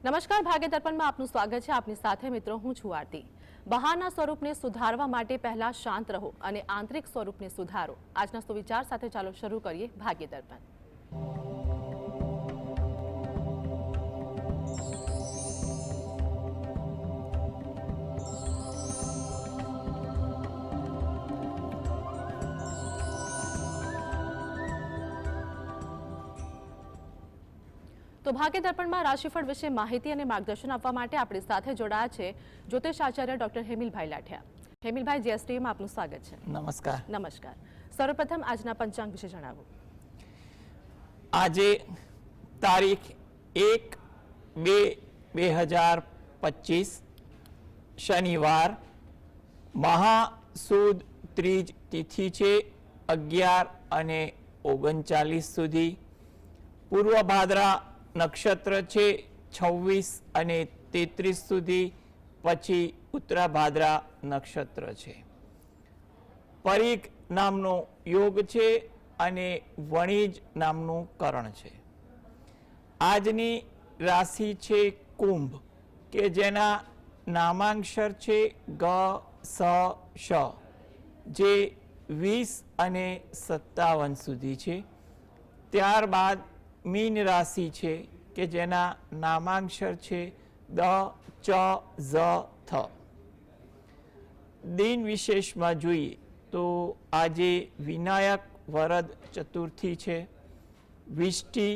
નમસ્કાર, ભાગ્ય દર્પણમાં આપનું સ્વાગત છે. આપની સાથે મિત્રો હું છું આરતી. બહારના સ્વરૂપને સુધારવા માટે પહેલા શાંત રહો અને આંતરિક સ્વરૂપને સુધારો. આજના સુવિચાર સાથે ચાલો શરૂ કરીએ ભાગ્ય દર્પણ. તો ભાગ્ય દર્પણમાં રાશિફળ વિશે માહિતી અને માર્ગદર્શન આપવા માટે આપણી સાથે જોડાયા છે જ્યોતિષ આચાર્ય ડોક્ટર હેમિલભાઈ લાઠિયા. હેમિલભાઈ, જીએસટીવીમાં આપનું સ્વાગત છે. નમસ્કાર. નમસ્કાર. સર્વપ્રથમ આજના પંચાંગ વિશે જણાવો. આજે તારીખ 1/2/2025 શનિવાર, મહાસુદ ત્રીજ તિથિ છે 11 અને 39 સુધી. પૂર્વ ભાદ્રા નક્ષત્ર છે 26 અને 33 સુધી. પછી ઉત્તરા ભાદ્રા નક્ષત્ર છે. પરીખ નામનો યોગ છે અને વણિજ નામનું કરણ છે. આજની રાશિ છે કુંભ, કે જેના નામાંક્ષર છે ગ, સ, શ, જે 20 અને 57 સુધી છે. ત્યારબાદ મીન રાશિ છે કે જેના નામાંક્ષર છે દ, ચ, ઝ, થ. દિન વિશેષમાં જોઈએ તો આજે વિનાયક વરદ ચતુર્થી છે. વિષ્ટિ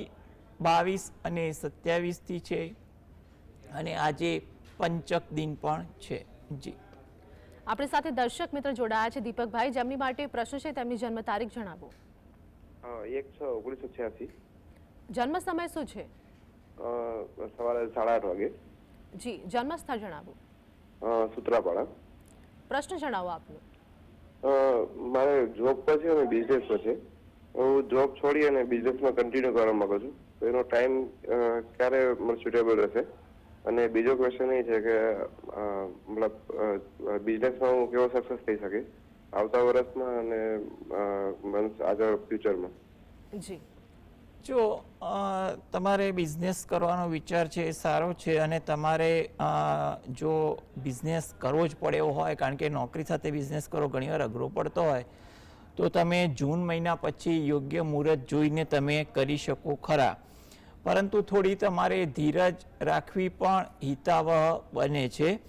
22 અને 27 છે અને આજે પંચક દિન પણ છે. જી, આપણી સાથે દર્શક મિત્ર જોડાયા છે દીપકભાઈ, જેમની માટે પ્રશ્ન છે તેમની જન્મ તારીખ જણાવો. 1/6/1986. જન્મ સમય શું છે? સવારે 8:30 વાગે. જી, જન્મ સ્થળ જણાવો. સૂત્રાપાડા. પ્રશ્ન જણાવો આપનો. મારે જોબ પર છે અને બિઝનેસ પર છે. હું જોબ છોડી અને બિઝનેસમાં કન્ટિન્યુ કરવા માંગુ છું, તો એનો ટાઈમ ક્યારે મને સુટેબલ રહેશે? અને બીજો ક્વેશ્ચન એ છે કે મતલબ બિઝનેસમાં હું કેવો સક્સેસ થઈ શકે આવતા વર્ષમાં અને આગળ ફ્યુચરમાં? જી, જો તમારે બિઝનેસ કરવાનો વિચાર છે એ સારો છે અને તમારે જો બિઝનેસ કરવો જ પડે એવો હોય, કારણ કે નોકરી સાથે બિઝનેસ કરો ઘણીવાર અઘરો પડતો હોય, તો તમે જૂન મહિના પછી યોગ્ય મુહૂર્ત જોઈને તમે કરી શકો ખરા. પરંતુ થોડી તમારે ધીરજ રાખવી પણ હિતાવહ બને છે.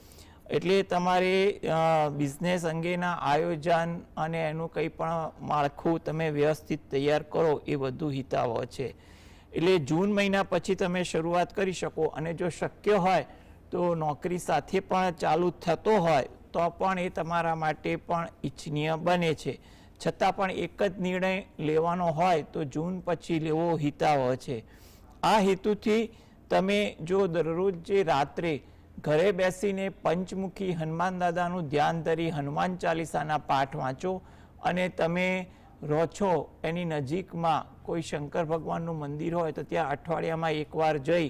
એટલે તમારે બિઝનેસ અંગેના આયોજન અને એનું કંઈ પણ માળખું તમે વ્યવસ્થિત તૈયાર કરો એ બધું હિતાવહ છે. એટલે જૂન મહિના પછી તમે શરૂઆત કરી શકો. અને જો શક્ય હોય તો નોકરી સાથે પણ ચાલુ થતો હોય તો પણ એ તમારા માટે પણ ઈચ્છનીય બને છે. છતાં પણ એક જ નિર્ણય લેવાનો હોય તો જૂન પછી લેવો હિતાવહ છે. આ હેતુથી તમે જો દરરોજ જે રાત્રે ઘરે બેસીને પંચમુખી હનુમાન દાદાનું ધ્યાન ધરી હનુમાન ચાલીસાના પાઠ વાંચો અને તમે રહો છો એની નજીકમાં કોઈ શંકર ભગવાનનું મંદિર હોય તો ત્યાં અઠવાડિયામાં એકવાર જઈ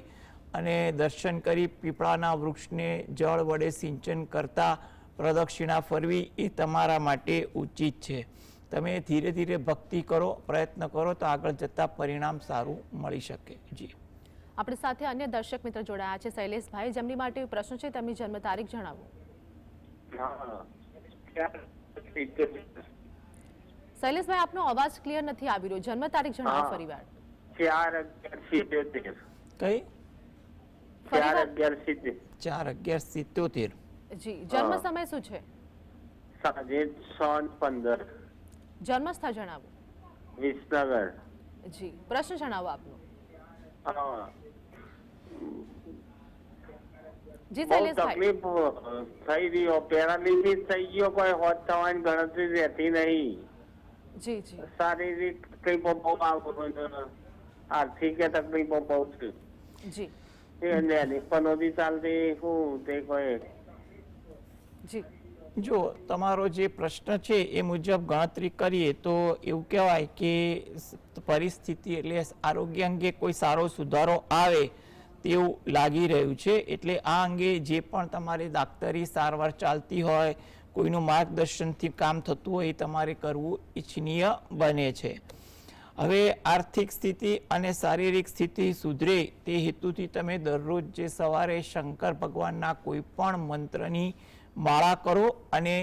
અને દર્શન કરી પીપળાના વૃક્ષને જળ વડે સિંચન કરતા પ્રદક્ષિણા ફરવી એ તમારા માટે ઉચિત છે. તમે ધીરે ધીરે ભક્તિ કરો, પ્રયત્ન કરો તો આગળ જતાં પરિણામ સારું મળી શકે. જી, આપણી સાથે અન્ય દર્શક મિત્ર જોડાયા છે શૈલેષભાઈ, જેમની માટે પ્રશ્ન છે તેમની જન્મ તારીખ જણાવો. શૈલેષભાઈ, આપનો અવાજ ક્લિયર નથી આવી રહ્યો. જન્મ તારીખ જણાવો ફરીવાર. 4/11/77. કઈ? 4/11/77. 4/11/77. જી, જન્મ સમય શું છે? સાંજે 6:15. જન્મ સ્થળ જણાવો. વિસનગર. જી, પ્રશ્ન જણાવો આપનો. જી શૈલેષભાઈ, તકલીફ થઈ રહ્યો, પેરાલિસિસ થઈ ગયો, કોઈ હોત થવાની ગણતરી રહેતી નહીં. જી જી, શારીરિક તકલીફો બહુ આવે, આર્થિક તકલીફો બહુ છે. જી પણ નદી ચાલતી શું તે કોઈ? જી, જો તમારો જે પ્રશ્ન છે એ મુજબ ગણતરી કરીએ તો એવું કહેવાય કે પરિસ્થિતિ એટલે આરોગ્ય અંગે કોઈ સારો સુધારો આવે તેવું લાગી રહ્યું છે. એટલે આ અંગે જે પણ તમારી દાક્તરી સારવાર ચાલતી હોય, કોઈનું માર્ગદર્શનથી કામ થતું હોય એ તમારે કરવું ઈચ્છનીય બને છે. હવે આર્થિક સ્થિતિ અને શારીરિક સ્થિતિ સુધરે તે હેતુથી તમે દરરોજ જે સવારે શંકર ભગવાનના કોઈ પણ મંત્રની માળા કરો અને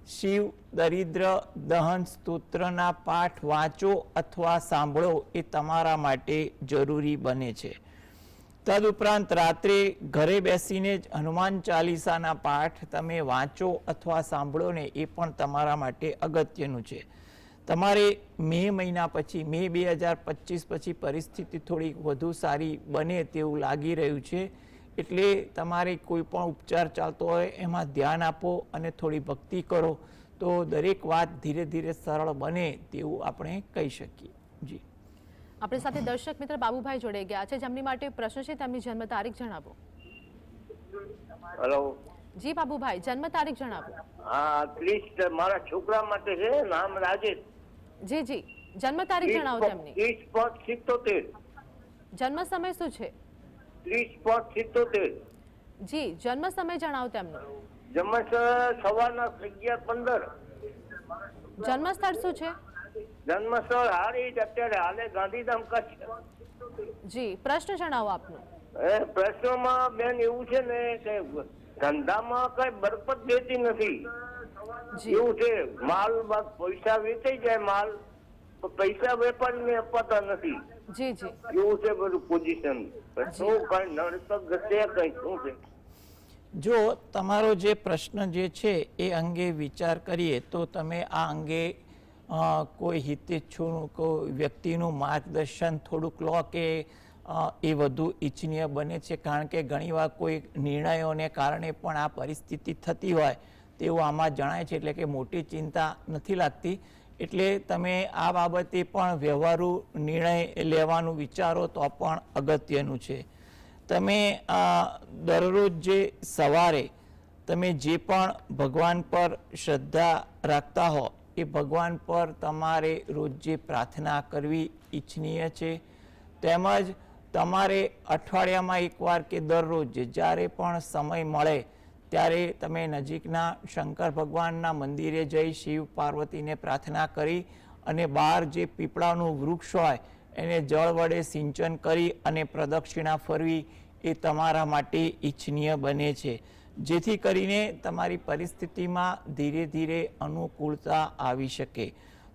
શિવ દરિદ્ર દહન સ્તોત્રના પાઠ વાંચો અથવા સાંભળો એ તમારા માટે જરૂરી બને છે. તદુપરાંત રાત્રે ઘરે બેસીને જ હનુમાન ચાલીસાના પાઠ તમે વાંચો અથવા સાંભળો ને એ પણ તમારા માટે અગત્યનું છે. તમારે મે મહિના પછી મે 2025 પછી પરિસ્થિતિ થોડી વધુ સારી બને તેવું લાગી રહ્યું છે. એટલે તમારે કોઈ પણ ઉપચાર ચાલતો હોય એમાં ધ્યાન આપો અને થોડી ભક્તિ કરો તો દરેક વાત ધીરે ધીરે સરળ બને તેવું આપણે કહી શકીએ. જી, આપણી સાથે દર્શક મિત્ર બાબુભાઈ જોડાઈ ગયા છે, જેમની માટે પ્રશ્ન છે. તેમની જન્મ તારીખ જણાવો. હેલો. જી બાબુભાઈ, જન્મ તારીખ જણાવો. હા, પ્લીઝ મારા છોકરા માટે છે, નામ રાજેશ. જી જી, જન્મ તારીખ જણાવો તેમની. 30/77. જન્મ સમય શું છે? 30/77. જી, જન્મ સમય જણાવો તેમનો. જન્મ સવારના 11:15. જન્મ સ્થળ શું છે? જન્મ સ્થળ હારી અત્યારે હાલે ગાંધીધામ કચ્છ. જી, પ્રશ્ન જણાવો આપનો. પ્રશ્નોમાં બેન એવું છે ને કે ધંધામાં કઈ બરકત દેતી નથી. જી એવું છે, માલ પૈસા વેચાઈ જાય, માલ પૈસા વેપારીને અપાતા નથી. જી જી, એવું છે બધું પોઝિશન. શું કઈ નડતર ઘટે કઈ શું છે? જો તમારો જે પ્રશ્ન જે છે એ અંગે વિચાર કરીએ તો તમે આ અંગે કોઈ હિતેચ્છુનું કોઈ વ્યક્તિનું માર્ગદર્શન થોડુંક લો કે એ વધુ ઈચ્છનીય બને છે. કારણ કે ઘણીવાર કોઈ નિર્ણયોને કારણે પણ આ પરિસ્થિતિ થતી હોય તેવું આમાં જણાય છે. એટલે કે મોટી ચિંતા નથી લાગતી. એટલે તમે આ બાબતે પણ વ્યવહારુ નિર્ણય લેવાનું વિચારો તો પણ અગત્યનું છે. તમે દરરોજ જે સવારે તમે જે પણ ભગવાન પર શ્રદ્ધા રાખતા હો એ ભગવાન પર તમારે રોજ જે પ્રાર્થના કરવી ઈચ્છનીય છે. તેમજ તમારે અઠવાડિયામાં એકવાર કે દરરોજ જ્યારે પણ સમય મળે ત્યારે તમે નજીકના શંકર ભગવાનના મંદિરે જઈ શિવ પાર્વતીને પ્રાર્થના કરી અને બહાર જે પીપળાનું વૃક્ષ હોય એને જળ વડે સિંચન કરી અને પ્રદક્ષિણા ફરવી એ તમારા માટે ઈચ્છનીય બને છે. જેથી કરીને તમારી પરિસ્થિતિમાં ધીરે ધીરે અનુકૂળતા આવી શકે.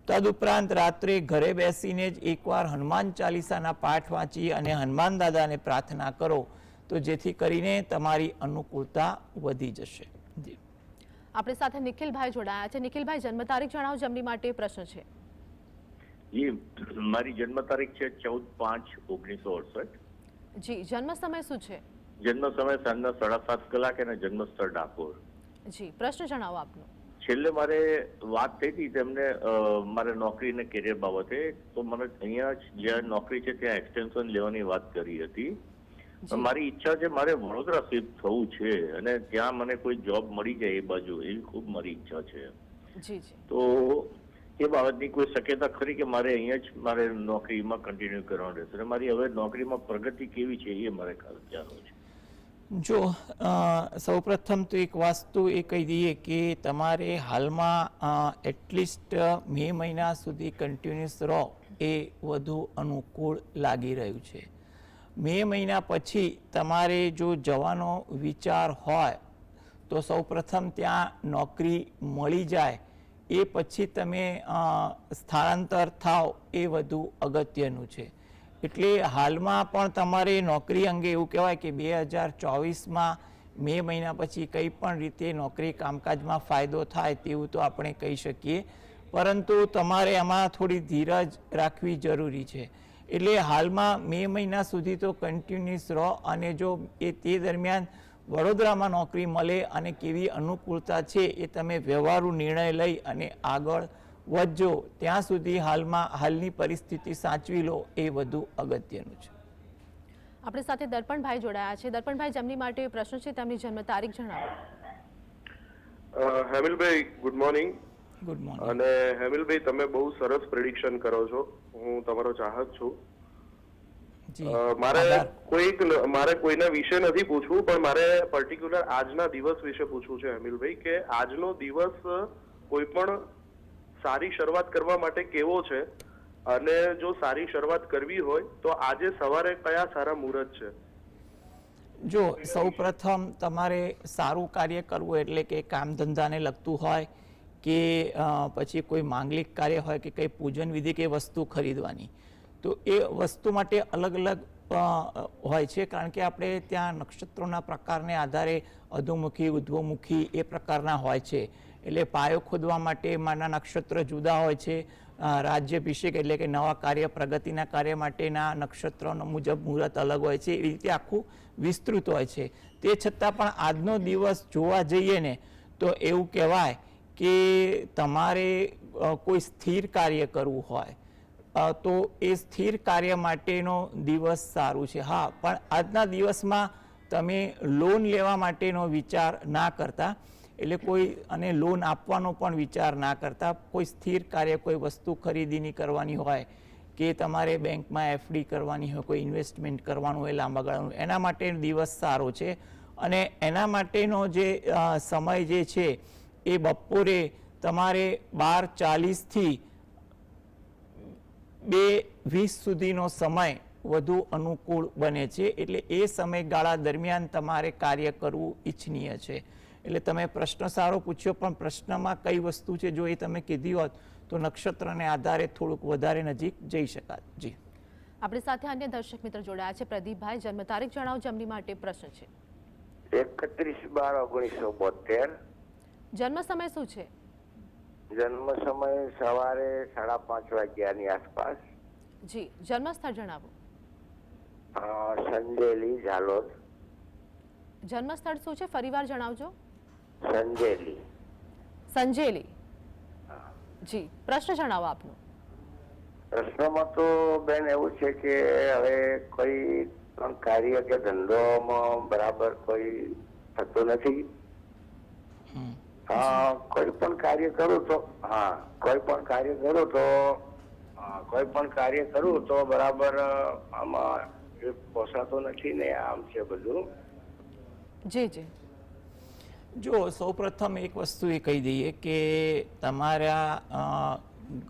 તદુપરાંત રાત્રે ઘરે બેસીને જ એકવાર હનુમાન ચાલીસાના પાઠ વાંચી અને હનુમાન દાદાને પ્રાર્થના કરો તો જેથી કરીને તમારી અનુકૂળતા વધી જશે. જી, આપણી સાથે નિખિલભાઈ જોડાયા છે. નિખિલભાઈ, જન્મ તારીખ જણાવો, જેમની માટે પ્રશ્ન છે. જી, મારી જન્મ તારીખ છે 14/5/1968. જી, જન્મ સમય શું છે? જન્મ સમય સાંજના 7:30 કલાકે અને જન્મ સ્થળ ડાકોર. જી, પ્રશ્ન જણાવો આપનો. છેલ્લે મારે વાત થઈ હતી તેમને મારે નોકરી અને કેરિયર બાબતે. તો મને અહીંયા જ્યાં નોકરી છે ત્યાં એક્સટેન્શન લેવાની વાત કરી હતી. મારી ઈચ્છા છે, મારે વડોદરા શિફ્ટ થવું છે અને ત્યાં મને કોઈ જોબ મળી જાય એ બાજુ, એવી ખૂબ મારી ઈચ્છા છે. જી જી, તો એ બાબતની કોઈ શક્યતા ખરી કે મારે અહીંયા જ મારે નોકરીમાં કન્ટિન્યુ કરવાનું રહેશે? અને મારી હવે નોકરીમાં પ્રગતિ કેવી છે એ મારે જાણવું છે. જો સૌપ્રથમ તો એક વસ્તુ એ કહી દઈએ કે તમારે હાલમાં એટલીસ્ટ મે મહિના સુધી કન્ટિન્યુઅસ રહો એ વધુ અનુકૂળ લાગી રહ્યું છે. મે મહિના પછી તમારે જો જવાનો વિચાર હોય તો સૌપ્રથમ ત્યાં નોકરી મળી જાય એ પછી તમે સ્થળાંતર થાવ એ વધુ અગત્યનું છે. એટલે હાલમાં પણ તમારે નોકરી અંગે એવું કહેવાય કે 2024માં મે મહિના પછી કંઈ પણ રીતે નોકરી કામકાજમાં ફાયદો થાય તેવું તો આપણે કહી શકીએ. પરંતુ તમારે આમાં થોડી ધીરજ રાખવી જરૂરી છે. એટલે હાલમાં મે મહિના સુધી તો કન્ટિન્યુઅસ રહો અને જો એ તે દરમિયાન વડોદરામાં નોકરી મળે અને કેવી અનુકૂળતા છે એ તમે વ્યવહારુ નિર્ણય લઈ અને આગળ વધજો. ત્યાં સુધી હાલની પરિસ્થિતિ સાચવી લો એ વધુ અગત્યનું છે. આપણી સાથે દર્પણભાઈ જોડાયા છે. દર્પણભાઈ, જેમની માટે પ્રશ્ન છે તેમની જન્મ તારીખ જણાવો. હેમિલભાઈ, ગુડ મોર્નિંગ. Good morning. અને હેમિલભાઈ, તમે બહુ સરસ પ્રેડિક્શન કરો છો, હું તમારો ચાહક છું. મારે કોઈના વિશે નથી પૂછવું, પણ મારે પર્ટિક્યુલર આજના દિવસ વિશે પૂછવું છે હેમિલભાઈ કે આજનો દિવસ કોઈ પણ સારી શરૂઆત કરવા માટે કેવો છે અને જો સારી શરૂઆત કરવી હોય તો આજે સવારે કયા સારા મુહૂર્ત છે? જો સૌપ્રથમ તમારે સારું કાર્ય કરવું એટલે કે કામ ધંધાને લગતું હોય કે પછી કોઈ માંગલિક કાર્ય હોય કે કંઈ પૂજન વિધિ કે વસ્તુ ખરીદવાની, તો એ વસ્તુ માટે અલગ અલગ હોય છે, કારણ કે આપણે ત્યાં નક્ષત્રોના પ્રકારને આધારે અધોમુખી ઉધ્વમુખી એ પ્રકારના હોય છે. એટલે પાયો ખોદવા માટે માના નક્ષત્ર જુદા હોય છે, રાજ્યાભિષેક એટલે કે નવા કાર્ય પ્રગતિના કાર્ય માટેના નક્ષત્રો મુજબ મુહૂર્ત અલગ હોય છે. એવી રીતે આખું વિસ્તૃત હોય છે. તે છતાં પણ આજનો દિવસ જોવા જઈએ ને તો એવું કહેવાય કે તમારે કોઈ સ્થિર કાર્ય કરવું હોય તો એ સ્થિર કાર્ય માટેનો દિવસ સારું છે. હા, પણ આજના દિવસમાં તમે લોન લેવા માટેનો વિચાર ના કરતા, એટલે કોઈ અને લોન આપવાનો પણ વિચાર ના કરતા. કોઈ સ્થિર કાર્ય, કોઈ વસ્તુ ખરીદીની કરવાની હોય કે તમારે બેંકમાં એફડી કરવાની હોય, કોઈ ઇન્વેસ્ટમેન્ટ કરવાનું હોય લાંબા ગાળાનું, એના માટે દિવસ સારો છે. અને એના માટેનો જે સમય જે છે એ બપોરે તમારે 12:40 થી 2:20 સુધીનો સમય વધુ અનુકૂળ બને છે. એટલે એ સમયગાળા દરમિયાન તમારે કાર્ય કરવું ઈચ્છનીય છે. એટલે તમે પ્રશ્ન સારો પૂછ્યો, પણ પ્રશ્નમાં કઈ વસ્તુ છે જો એ તમે કીધી હોત તો નક્ષત્રને આધારે થોડુંક વધારે નજીક જઈ શકાત. જી, આપણી સાથે અન્ય દર્શક મિત્ર જોડાયા છે. પ્રદીપભાઈ, જન્મ તારીખ જણાવો, જેમની માટે પ્રશ્ન છે. 31/12/1972. જન્મ સમય શું છે? જન્મ સમય સવારે 5:30 વાગ્યાની આસપાસ. જી, જન્મ સ્થળ જણાવો. સંજેલી, ઝાલોદ. જન્મ સ્થળ શું છે, ફરીવાર જણાવજો. સંજેલી. સંજેલી. જી, પ્રશ્ન જણાવો આપનો. પ્રશ્નમાં તો બેન એવું છે કે હવે કોઈ પણ કાર્ય કે ધંધોમાં બરાબર કોઈ થતું નથી. કોઈ પણ કાર્ય કરું તો બરાબર આમાં પોસાતો નથી ને, આમ છે બધું. જી જી. જો સૌપ્રથમ એક વસ્તુ એ કહી દઈએ કે તમારા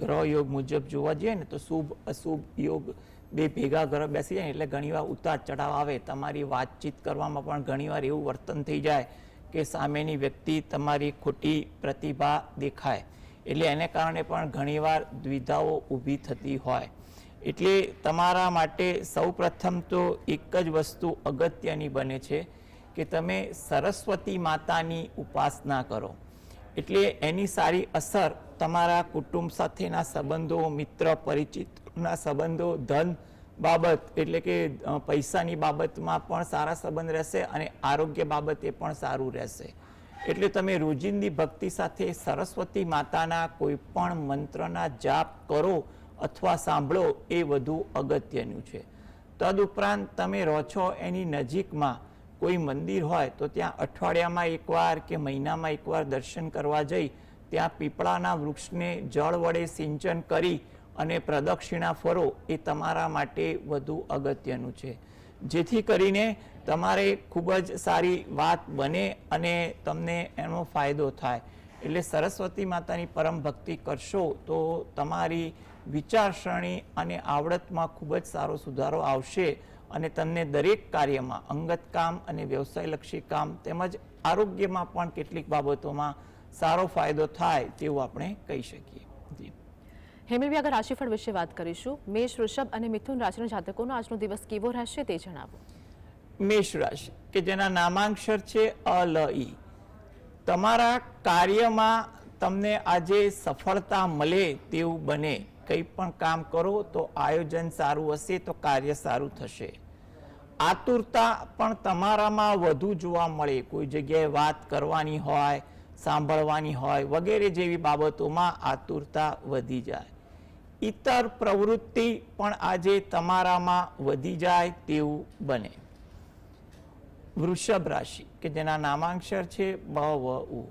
ગ્રહ યોગ મુજબ જોવા જઈએ ને તો શુભ અશુભ યોગ બે ભેગા ગ્રહ બેસી જાય એટલે ઘણીવાર ઉતાર ચઢાવ આવે. તમારી વાતચીત કરવામાં પણ ઘણીવાર એવું વર્તન થઈ જાય કે સામેની વ્યક્તિ તમારી ખોટી પ્રતિભા દેખાય, એટલે એને કારણે પણ ઘણીવાર દ્વિધાઓ ઊભી થતી હોય. એટલે તમારા માટે સૌપ્રથમ તો એક જ વસ્તુ અગત્યની બને છે કે તમે સરસ્વતી માતાની ઉપાસના કરો. એટલે એની સારી અસર તમારા કુટુંબ સાથેના સંબંધો, મિત્ર પરિચિતના સંબંધો, ધન બાબત એટલે કે પૈસાની બાબતમાં પણ સારા સંબંધ રહેશે અને આરોગ્ય બાબતે પણ સારું રહેશે. એટલે તમે રોજિંદી ભક્તિ સાથે સરસ્વતી માતાના કોઈ પણ મંત્રના જાપ કરો અથવા સાંભળો એ વધુ અગત્યનું છે. તદુપરાંત તમે રહો છો એની નજીકમાં કોઈ મંદિર હોય તો ત્યાં અઠવાડિયામાં એકવાર કે મહિનામાં એકવાર દર્શન કરવા જઈ ત્યાં પીપળાના વૃક્ષને જળ વડે સિંચન કરી અને પ્રદક્ષિણા ફરો એ તમારા માટે વધુ અગત્યનું છે, જેથી કરીને તમારે ખૂબ જ સારી વાત બને અને તમને એનો ફાયદો થાય. એટલે સરસ્વતી માતાની પરમ ભક્તિ કરશો તો તમારી વિચારસરણી અને આવડતમાં ખૂબ જ સારો સુધારો આવશે અને તમને દરેક કાર્યમાં અંગત કામ અને વ્યવસાયલક્ષી કામ તેમજ આરોગ્યમાં પણ કેટલીક બાબતોમાં સારો ફાયદો થાય તેવું આપણે કહી શકીએ. જી, હેમેલભાઈ, આગળ રાશિફળ વિશે વાત કરીશું. મેષ, વૃષભ અને મિથુન રાશિના જાતકોનો આજનો દિવસ કેવો રહેશે તે જણાવો. મેષ રાશિ કે જેના નામાંક્ષર છે અ-લ-ઈ. તમારા કાર્યમાં તમને આજે સફળતા મળે તેવું બને. કંઈ પણ કામ કરો તો આયોજન સારું હશે તો કાર્ય સારું થશે. આતુરતા પણ તમારામાં વધુ જોવા મળે. કોઈ જગ્યાએ વાત કરવાની હોય, સાંભળવાની હોય વગેરે જેવી બાબતોમાં આતુરતા વધી જાય. ઇતર પ્રવૃત્તિ પણ આજે તમારામાં વધી જાય તેવું બને. વૃષભ રાશિ કે જેના નામાંક્ષર છે બ-વ-ઉ.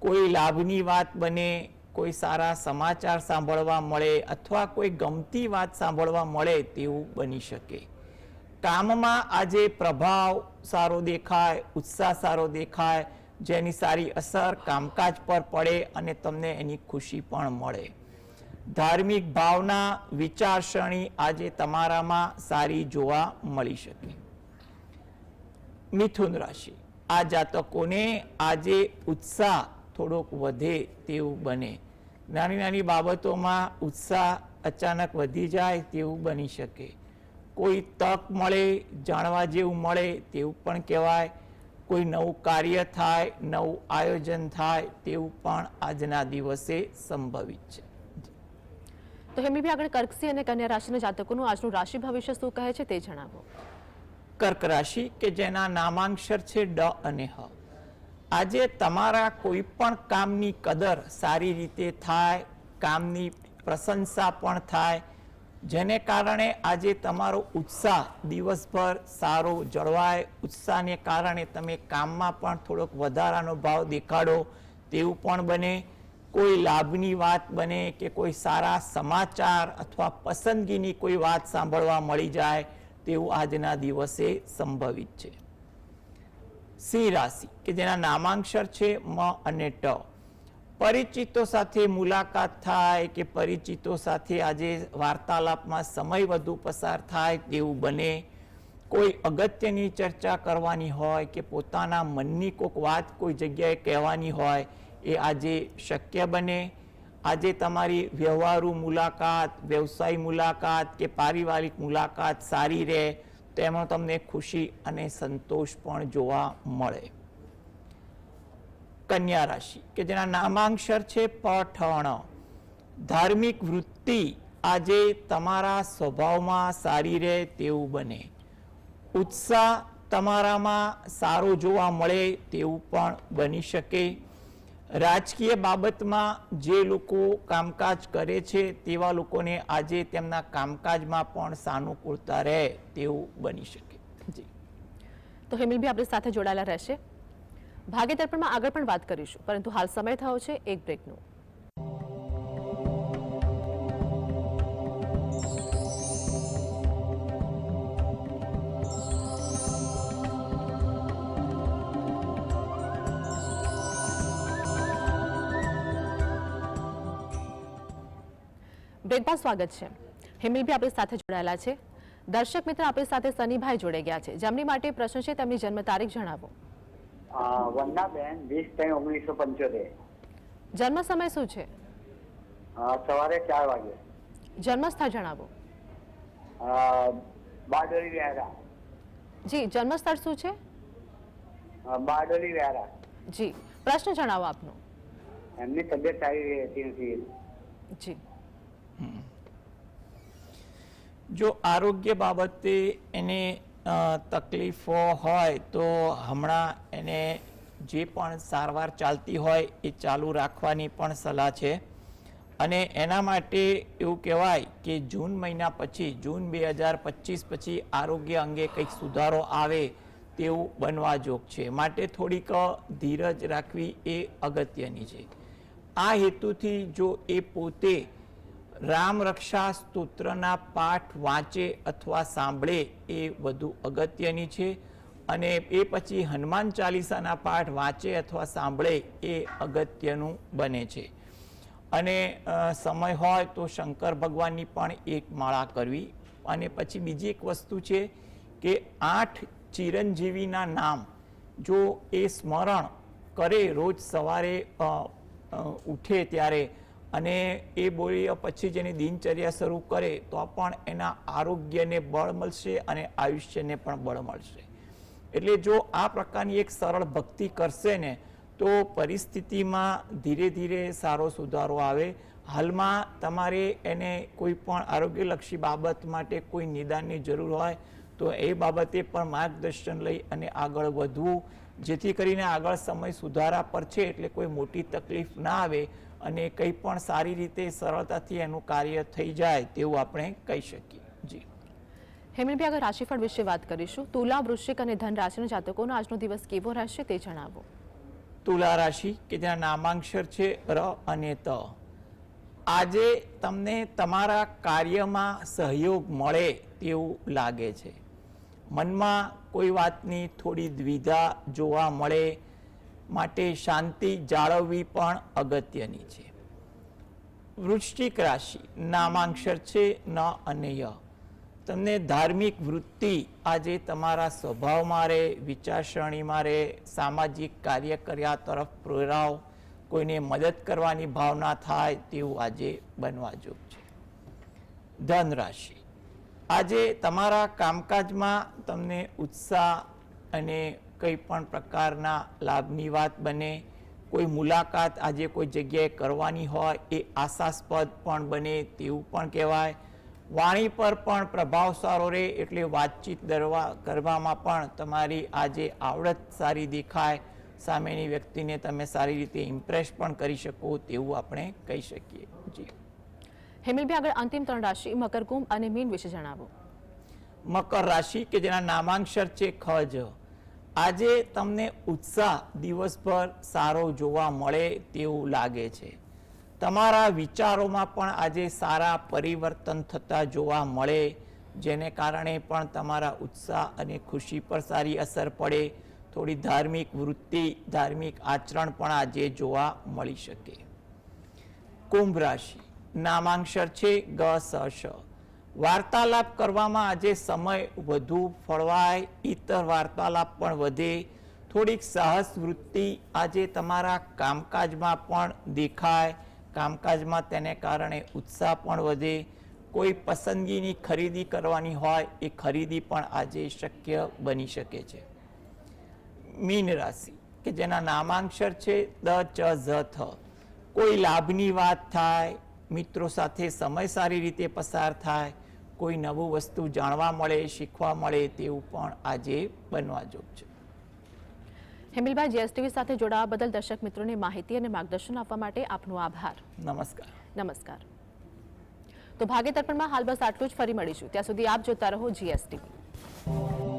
કોઈ લાભની વાત બને, કોઈ સારા સમાચાર સાંભળવા મળે અથવા કોઈ ગમતી વાત સાંભળવા મળે તેવું બની શકે. કામમાં આજે પ્રભાવ સારો દેખાય, ઉત્સાહ સારો દેખાય, જેની સારી અસર કામકાજ પર પડે અને તમને એની ખુશી પણ મળે. ધાર્મિક ભાવના, વિચારસરણી આજે તમારામાં સારી જોવા મળી શકે. મિથુન રાશિ, આ જાતકોને આજે ઉત્સાહ થોડોક વધે તેવું બને. નાની નાની બાબતોમાં ઉત્સાહ અચાનક વધી જાય તેવું બની શકે. કોઈ તક મળે, જાણવા જેવું મળે તેવું પણ કહેવાય. કોઈ નવું કાર્ય થાય, નવું આયોજન થાય તેવું પણ આજના દિવસે સંભવિત છે. તો હેમીભાઈ આગળ કર્કસિંહ અને કન્યા રાશિના જાતકોનું આજનું રાશિ ભવિષ્ય શું કહે છે તે જણાવો. કર્ક રાશિ કે જેના નામાંક્ષર છે ડ અને હ, આજે તમારા કોઈ પણ કામની કદર સારી રીતે થાય, કામની પ્રશંસા પણ થાય, જેને કારણે આજે તમારો ઉત્સાહ દિવસભર સારો જળવાય. ઉત્સાહને કારણે તમે કામમાં પણ થોડોક વધારાનો ભાવ દેખાડો તેવું પણ બને. કોઈ લાભની વાત બને કે કોઈ સારા સમાચાર અથવા પસંદગીની કોઈ વાત સાંભળવા મળી જાય તેવું આજના દિવસે સંભવિત છે. સિંહ રાશિ કે જેના નામાંક્ષર છે મ અને ટ, પરિચિતો સાથે મુલાકાત થાય કે પરિચિતો સાથે આજે વાર્તાલાપમાં સમય વધુ પસાર થાય તેવું બને. કોઈ અગત્યની ચર્ચા કરવાની હોય કે પોતાના મનની કોઈક વાત કોઈ જગ્યાએ કહેવાની હોય એ આજે શક્ય બને. આજે તમારી વ્યવહારુ મુલાકાત, વ્યવસાય મુલાકાત કે પારિવારિક મુલાકાત સારી રહે, તેમાં તમને ખુશી અને સંતોષ પણ જોવા મળે. કન્યા રાશિ કે જેના નામાંક્ષર છે પઠણ, ધાર્મિક વૃત્તિ આજે તમારા સ્વભાવમાં સારી રહે તેવું બને. ઉત્સાહ તમારામાં સારો જોવા મળે તેવું પણ બની શકે. રાજકીય બાબતમાં જે લોકો કામકાજ કરે છે તેવા લોકોને આજે તેમના કામકાજમાં પણ સાનુકૂળતા રહે તેવું બની શકે. જી, તો હેમિલભાઈ આપણી સાથે જોડાયેલા રહેશે. ભાગ્ય દર્પણમાં આગળ પણ વાત કરીશું, પરંતુ હાલ સમય થયો છે એક બ્રેકનો. બ્રેક બાદ સ્વાગત છે. હેમિલભાઈ આપણી સાથે જોડાયેલા છે. દર્શક મિત્ર આપણી સાથે સનીભાઈ જોડાઈ ગયા છે, જેમની માટે પ્રશ્ન છે તેમની જન્મ તારીખ જણાવો. વંદાબેન 20/3/1975. જન્મ સમય શું છે? સવારે 4 વાગે. જન્મ સ્થળ જણાવો. બારડોલી વ્યારા. જી, જન્મ સ્થળ શું છે? બારડોલી વ્યારા. જી, પ્રશ્ન જણાવો આપનો. એમની તબિયત સારી રહેતી નથી. જી, જો આરોગ્ય બાબતે એને તકલીફો હોય તો હમણાં એને જે પણ સારવાર ચાલતી હોય એ ચાલુ રાખવાની પણ સલાહ છે. અને એના માટે એવું કહેવાય કે જૂન મહિના પછી, જૂન 2025 પછી આરોગ્ય અંગે કંઈક સુધારો આવે તેવું બનવા જોગ છે. માટે થોડીક ધીરજ રાખવી એ અગત્યની છે. આ હેતુથી જો એ પોતે રામ રક્ષા સ્તોત્રના પાઠ વાંચે અથવા સાંભળે એ વધુ અગત્યની છે. અને એ પછી હનુમાન ચાલીસાના પાઠ વાંચે અથવા સાંભળે એ અગત્યનું બને છે. અને સમય હોય તો શંકર ભગવાનની પણ એક માળા કરવી. અને પછી બીજી એક વસ્તુ છે કે 8 ચિરંજીવીના નામ જો એ સ્મરણ કરે રોજ સવારે ઉઠે ત્યારે, અને એ બોલ્યા પછી જેની દિનચર્યા શરૂ કરે તો પણ એના આરોગ્યને બળ મળશે અને આયુષ્યને પણ બળ મળશે. એટલે જો આ પ્રકારની એક સરળ ભક્તિ કરશે ને તો પરિસ્થિતિમાં ધીરે ધીરે સારો સુધારો આવે. હાલમાં તમારે એને કોઈ પણ આરોગ્યલક્ષી બાબત માટે કોઈ નિદાનની જરૂર હોય તો એ બાબતે પણ માર્ગદર્શન લઈ અને આગળ વધવું, જેથી કરીને આગળ સમય સુધારા પર છે એટલે કોઈ મોટી તકલીફ ના આવે અને કંઈ પણ સારી રીતે સરળતાથી એનું કાર્ય થઈ જાય તેવું આપણે કહી શકીએ. જી, હેમિલભાઈ આગળ રાશિફળ વિશે વાત કરીશું. તુલા, વૃશ્ચિક અને ધન રાશિના જાતકોનો આજનો દિવસ કેવો રહેશે તે જણાવો. તુલા રાશિ કે જેના નામાંક્ષર છે ર અને ત, આજે તમને તમારા કાર્યમાં સહયોગ મળે તેવું લાગે છે. મનમાં કોઈ વાતની થોડી દ્વિધા જોવા મળે, માટે શાંતિ જાળવવી પણ અગત્યની છે. વૃશ્ચિક રાશિ નામાંક્ષર છે ન અને ય. તમને ધાર્મિક વૃત્તિ આજે તમારા સ્વભાવમાં રહે, વિચારસરણીમાં રહે, સામાજિક કાર્ય કર્યા તરફ પ્રેરાવ, કોઈને મદદ કરવાની ભાવના થાય તેવું આજે બનવા જોગ છે. ધન રાશિ આજે તમારા કામકાજમાં તમને ઉત્સાહ અને કંઈ પણ પ્રકારના લાભની વાત બને. કોઈ મુલાકાત આજે કોઈ જગ્યાએ કરવાની હોય એ આશાસ્પદ પણ બને તેવું પણ કહેવાય. વાણી પર પણ પ્રભાવ સારો રહે એટલે વાતચીત કરવામાં પણ તમારી આજે આવડત સારી દેખાય. સામેની વ્યક્તિને તમે સારી રીતે ઇમ્પ્રેસ પણ કરી શકો તેવું આપણે કહી શકીએ. જી હેમિલભાઈ, આગળ અંતિમ 3 રાશિ મકર, કુંભ અને મીન વિશે જણાવો. મકર રાશિ કે જેના નામાંક્ષર છે ખ જ. આજે તમને ઉત્સાહ દિવસભર સારો જોવા મળે તેવું લાગે છે. તમારા વિચારોમાં પણ આજે સારા પરિવર્તન થતા જોવા મળે, જેને કારણે પણ તમારા ઉત્સાહ અને ખુશી પર સારી અસર પડે. થોડી ધાર્મિક વૃત્તિ, ધાર્મિક આચરણ પણ આજે જોવા મળી શકે. કુંભ રાશિ નામાંક્ષર છે ગ સ શ. વાર્તાલાપ કરવામાં આજે સમય વધુ ફળવાય, ઇતર વાર્તાલાપ પણ વધે. થોડીક સાહસ વૃત્તિ આજે તમારા કામકાજમાં પણ દેખાય. કામકાજમાં તેને કારણે ઉત્સાહ પણ વધે. કોઈ પસંદગીની ખરીદી કરવાની હોય એ ખરીદી પણ આજે શક્ય બની શકે છે. મીન રાશિ કે જેના નામાંક્ષર છે દ ચ ઝ થ. કોઈ લાભની વાત થાય, મિત્રો સાથે સમય સારી રીતે પસાર થાય, કોઈ નવું વસ્તુ જાણવા મળે, શીખવા મળે તેવું પણ આજે બનવા જોગ છે. હેમિલભાઈ, જીએસટીવી સાથે જોડાવા બદલ દર્શક મિત્રોને માહિતી અને માર્ગદર્શન આપવા માટે આપનો આભાર. નમસ્કાર. નમસ્કાર. તો ભાગ્ય દર્પણમાં હાલ બસ આટલું જ. ફરી મળીશું. ત્યાં સુધી આપ જોતા રહો જીએસટીવી.